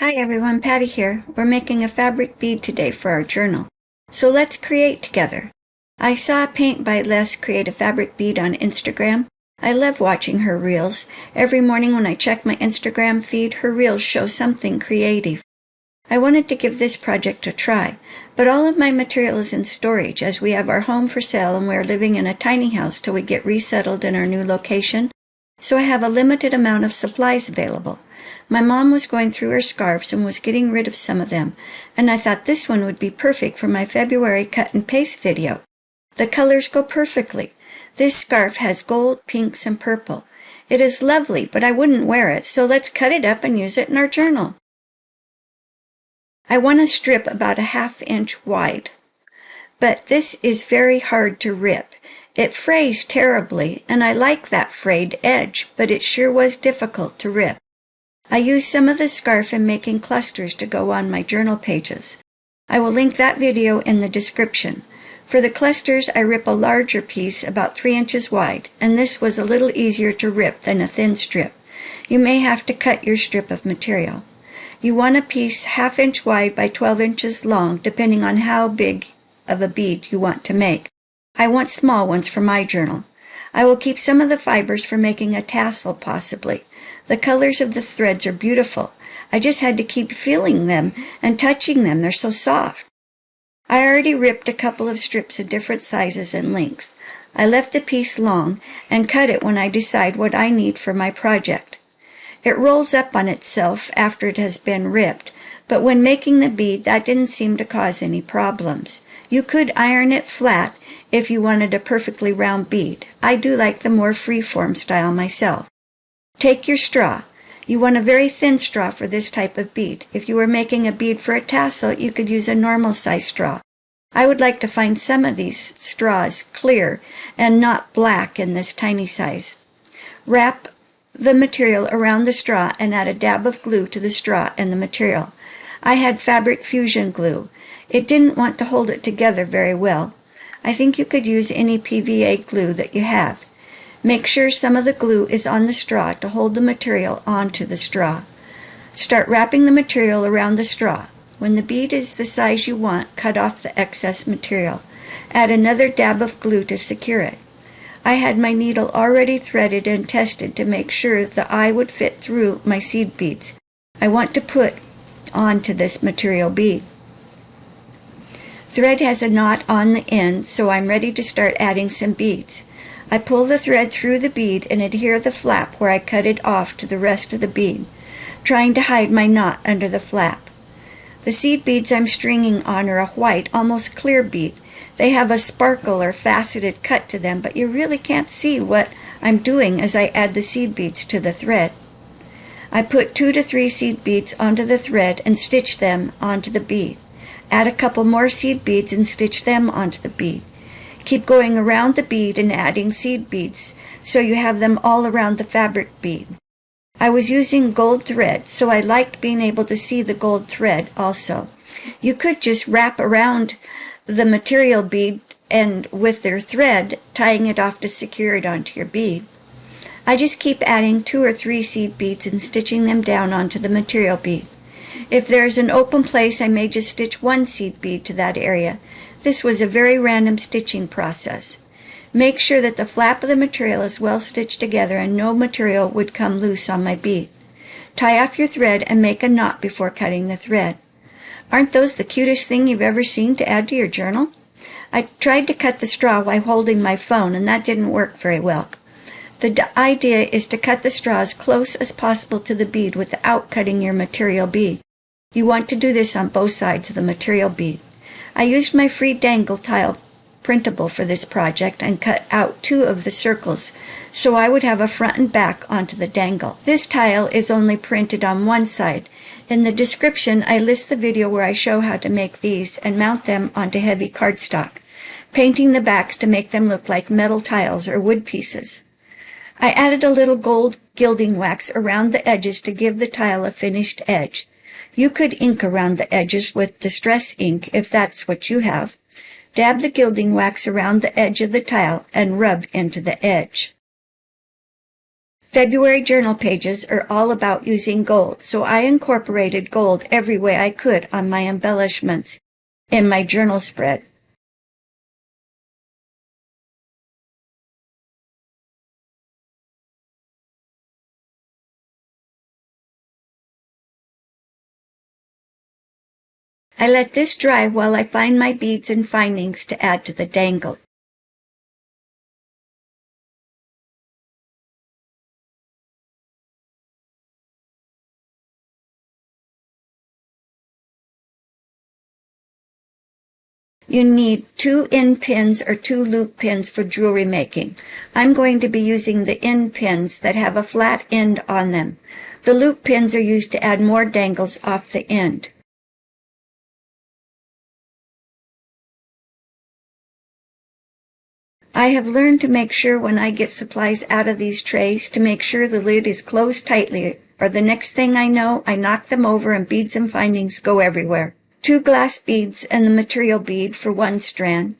Hi everyone, Patty here. We're making a fabric bead today for our journal. So let's create together. I saw Paint by Les create a fabric bead on Instagram. I love watching her reels. Every morning when I check my Instagram feed, her reels show something creative. I wanted to give this project a try, but all of my material is in storage as we have our home for sale and we're living in a tiny house till we get resettled in our new location. So I have a limited amount of supplies available. My mom was going through her scarves and was getting rid of some of them, and I thought this one would be perfect for my February cut and paste video. The colors go perfectly. This scarf has gold, pinks, and purple. It is lovely, but I wouldn't wear it, so let's cut it up and use it in our journal. I want a strip about a 1/2 inch wide, but this is very hard to rip. It frays terribly, and I like that frayed edge, but it sure was difficult to rip. I used some of the scarf in making clusters to go on my journal pages. I will link that video in the description. For the clusters, I rip a larger piece about 3 inches wide, and this was a little easier to rip than a thin strip. You may have to cut your strip of material. You want a piece 1/2 inch wide by 12 inches long, depending on how big of a bead you want to make. I want small ones for my journal. I will keep some of the fibers for making a tassel possibly. The colors of the threads are beautiful. I just had to keep feeling them and touching them. They're so soft. I already ripped a couple of strips of different sizes and lengths. I left the piece long and cut it when I decide what I need for my project. It rolls up on itself after it has been ripped, but when making the bead, that didn't seem to cause any problems. You could iron it flat if you wanted a perfectly round bead. I do like the more free-form style myself. Take your straw. You want a very thin straw for this type of bead. If you were making a bead for a tassel, you could use a normal size straw. I would like to find some of these straws clear and not black in this tiny size. Wrap the material around the straw and add a dab of glue to the straw and the material. I had Fabric Fusion glue. It didn't want to hold it together very well. I think you could use any PVA glue that you have. Make sure some of the glue is on the straw to hold the material onto the straw. Start wrapping the material around the straw. When the bead is the size you want, cut off the excess material. Add another dab of glue to secure it. I had my needle already threaded and tested to make sure the eye would fit through my seed beads I want to put onto this material bead. Thread has a knot on the end, so I'm ready to start adding some beads. I pull the thread through the bead and adhere the flap where I cut it off to the rest of the bead, trying to hide my knot under the flap. The seed beads I'm stringing on are a white, almost clear bead. They have a sparkle or faceted cut to them, but you really can't see what I'm doing as I add the seed beads to the thread. I put 2 to 3 seed beads onto the thread and stitch them onto the bead. Add a couple more seed beads and stitch them onto the bead. Keep going around the bead and adding seed beads so you have them all around the fabric bead. I was using gold thread, so I liked being able to see the gold thread also. You could just wrap around the material bead and with their thread, tying it off to secure it onto your bead. I just keep adding 2 or 3 seed beads and stitching them down onto the material bead. If there is an open place, I may just stitch 1 seed bead to that area. This was a very random stitching process. Make sure that the flap of the material is well stitched together and no material would come loose on my bead. Tie off your thread and make a knot before cutting the thread. Aren't those the cutest thing you've ever seen to add to your journal? I tried to cut the straw while holding my phone, and that didn't work very well. The idea is to cut the straw as close as possible to the bead without cutting your material bead. You want to do this on both sides of the material bead. I used my free dangle tile printable for this project and cut out 2 of the circles so I would have a front and back onto the dangle. This tile is only printed on one side. In the description I list the video where I show how to make these and mount them onto heavy cardstock, painting the backs to make them look like metal tiles or wood pieces. I added a little gold gilding wax around the edges to give the tile a finished edge. You could ink around the edges with distress ink if that's what you have. Dab the gilding wax around the edge of the tile and rub into the edge. February journal pages are all about using gold, so I incorporated gold every way I could on my embellishments in my journal spread. I let this dry while I find my beads and findings to add to the dangle. You need 2 end pins or 2 loop pins for jewelry making. I'm going to be using the end pins that have a flat end on them. The loop pins are used to add more dangles off the end. I have learned to make sure when I get supplies out of these trays to make sure the lid is closed tightly, or the next thing I know, I knock them over and beads and findings go everywhere. 2 glass beads and the material bead for 1 strand,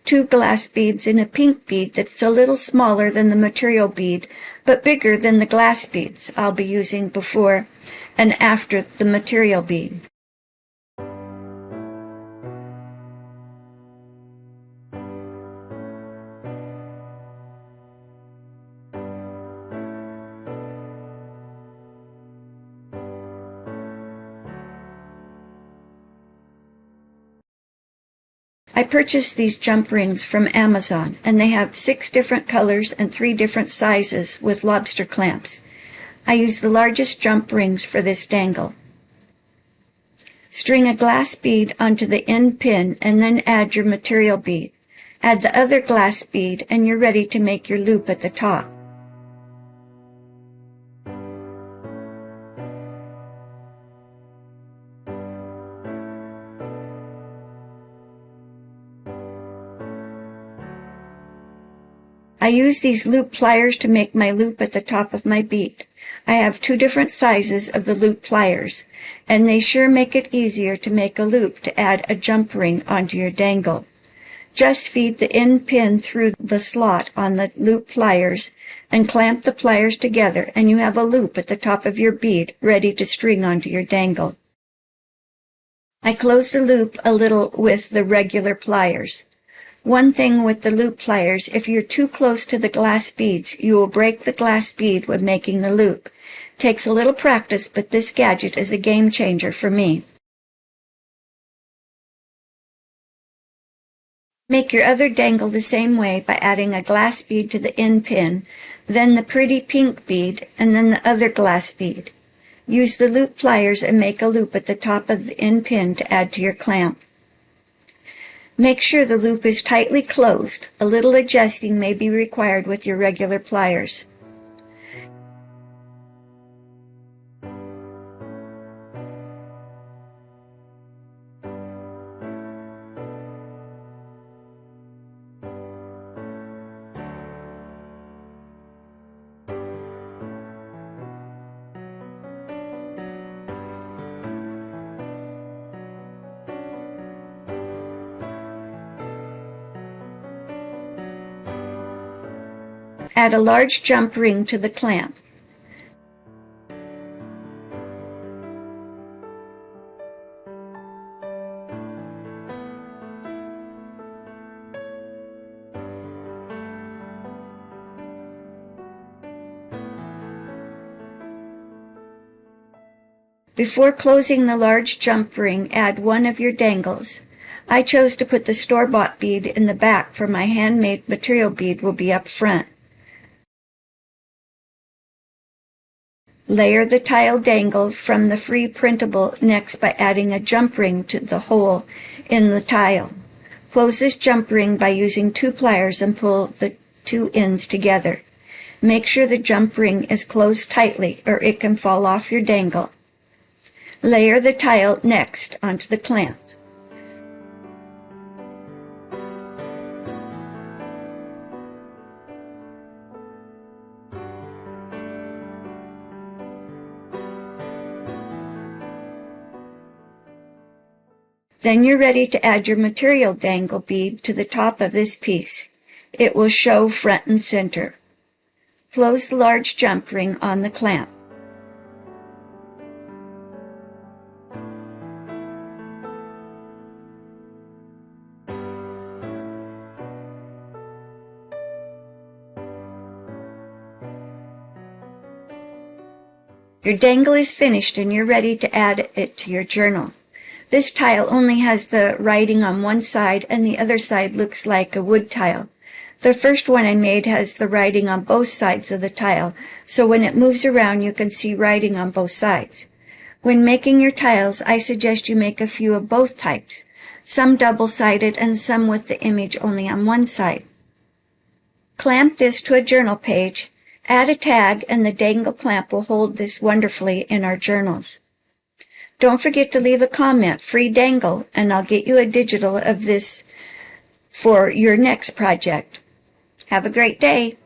2 glass beads and a pink bead that's a little smaller than the material bead, but bigger than the glass beads I'll be using before and after the material bead. I purchased these jump rings from Amazon, and they have 6 different colors and 3 different sizes with lobster clamps. I use the largest jump rings for this dangle. String a glass bead onto the end pin and then add your material bead. Add the other glass bead and you're ready to make your loop at the top. I use these loop pliers to make my loop at the top of my bead. I have 2 different sizes of the loop pliers, and they sure make it easier to make a loop to add a jump ring onto your dangle. Just feed the end pin through the slot on the loop pliers and clamp the pliers together, and you have a loop at the top of your bead ready to string onto your dangle. I close the loop a little with the regular pliers. One thing with the loop pliers, if you're too close to the glass beads, you will break the glass bead when making the loop. Takes a little practice, but this gadget is a game changer for me. Make your other dangle the same way by adding a glass bead to the end pin, then the pretty pink bead, and then the other glass bead. Use the loop pliers and make a loop at the top of the end pin to add to your clamp. Make sure the loop is tightly closed. A little adjusting may be required with your regular pliers. Add a large jump ring to the clamp. Before closing the large jump ring, add one of your dangles. I chose to put the store-bought bead in the back, for my handmade material bead will be up front. Layer the tile dangle from the free printable next by adding a jump ring to the hole in the tile. Close this jump ring by using 2 pliers and pull the 2 ends together. Make sure the jump ring is closed tightly or it can fall off your dangle. Layer the tile next onto the clamp. Then you're ready to add your material dangle bead to the top of this piece. It will show front and center. Close the large jump ring on the clamp. Your dangle is finished and you're ready to add it to your journal. This tile only has the writing on one side and the other side looks like a wood tile. The first one I made has the writing on both sides of the tile, so when it moves around you can see writing on both sides. When making your tiles, I suggest you make a few of both types, some double-sided and some with the image only on one side. Clamp this to a journal page. Add a tag and the dangle clamp will hold this wonderfully in our journals. Don't forget to leave a comment, free dangle, and I'll get you a digital of this for your next project. Have a great day.